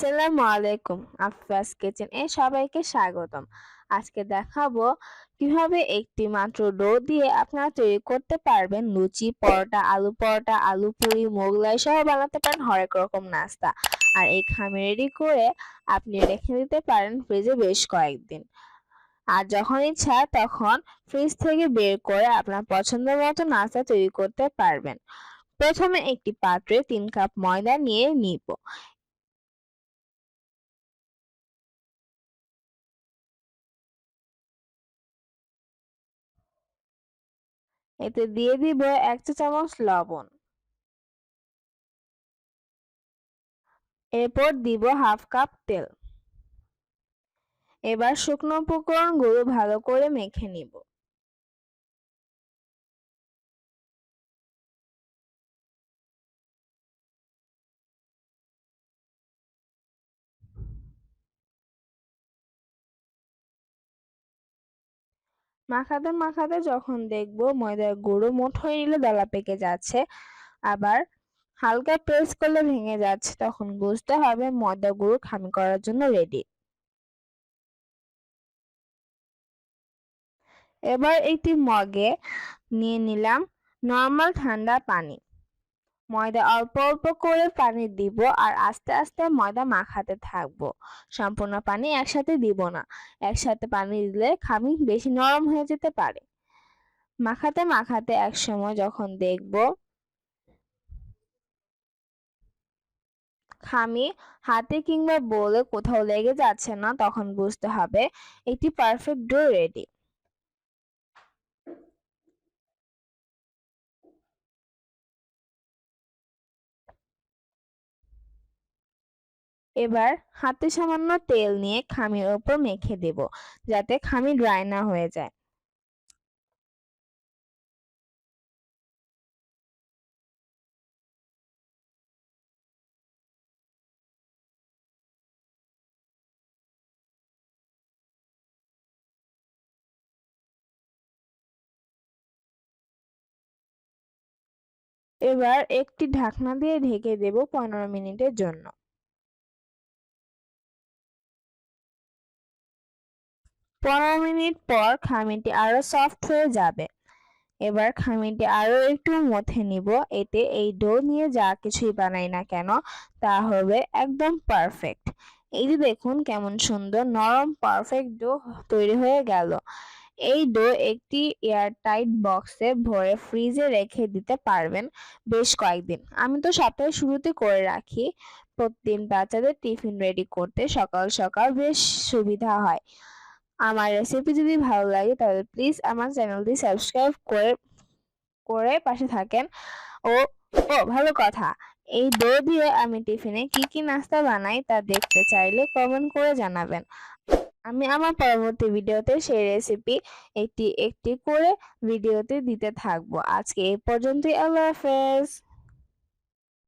আসসালামু আলাইকুম। আফফাস কিচেন এ সবাইকে স্বাগতম। আজকে দেখাবো কিভাবে একটি মাত্র ডো দিয়ে আপনারা তৈরি করতে পারবেন লুচি, পরোটা, আলু পুরি, মোগলাই সহ বানাতে পারেন হরেক রকম নাস্তা। আর এই খামি রেডি করে আপনি রেখে দিতে পারেন ফ্রিজে বেশ কয়েকদিন। আর যখন ইচ্ছা তখন ফ্রিজ থেকে বের করে আপনার পছন্দ মতো নাস্তা তৈরি করতে পারবেন। প্রথমে একটি পাত্রে 3 কাপ ময়দা নিয়ে নিব। এতে দিয়ে দিব 1 চা চামচ লবণ। এরপর দিব হাফ কাপ তেল। এবার শুকনো উপকরণগুলো ভালো করে মেখে নিব। মাখাতে মাখাতে যখন দেখব ময়দার গুঁড়ো মুঠ হয়ে এলে দলা পেকে যাচ্ছে, আবার হালকা প্রেস করলে ভেঙে যাচ্ছে, তখন বুঝতে হবে ময়দা গুঁড়ো খামি করার জন্য রেডি। এবার একটি মগে নিয়ে নিলাম নরমাল ঠান্ডা পানি। ময়দা অল্প অল্প করে পানি দিব আর আস্তে আস্তে ময়দা মাখাতে থাকবো। সম্পূর্ণ পানি একসাথে দিব না, একসাথে পানি দিলে খামি বেশি নরম হয়ে যেতে পারে। মাখাতে মাখাতে এক সময় যখন দেখব খামি হাতে কিংবা বোলে কোথাও লেগে যাচ্ছে না, তখন বুঝতে হবে একটি পারফেক্ট ডো রেডি। এবার হাতে সামান্য তেল নিয়ে খামির ওপর মেখে দেব, যাতে খামি ড্রাই না হয়ে যায়। এবার একটি ঢাকনা দিয়ে ঢেকে দেব 15 মিনিটের জন্য। 15 মিনিট পর খামিটি আরো সফট হয়ে যাবে। এবার খামিটি আরো একটু মথে নিব। এতে এই ডো নিয়ে যা কিছুই বানাই না কেন তা হবে একদম পারফেক্ট। এই যে দেখুন কেমন সুন্দর নরম পারফেক্ট ডো তৈরি হয়ে গেল। এই ডো একটি এয়ারটাইট বক্সে ভরে ফ্রিজে রেখে দিতে পারবেন বেশ কয়েকদিন। আমি তো সপ্তাহের শুরুতে করে রাখি। প্রতিদিন বাচ্চাদের টিফিন রেডি করতে সকাল সকাল বেশ সুবিধা হয়। আমার রেসিপি যদি ভালো লাগে তাহলে প্লিজ আমার চ্যানেলটি সাবস্ক্রাইব করে করে পাশে থাকেন। ও ও ভালো কথা, এই ডো দিয়ে আমি টিফিনে কি কি নাস্তা বানাই তা দেখতে চাইলে কমেন্ট করে জানাবেন। আমি আমার পরবর্তী ভিডিওতে সেই রেসিপি একটি একটি করে ভিডিওতে দিতে থাকবো। আজকে এই পর্যন্তই। আল্লাহ হাফেজ।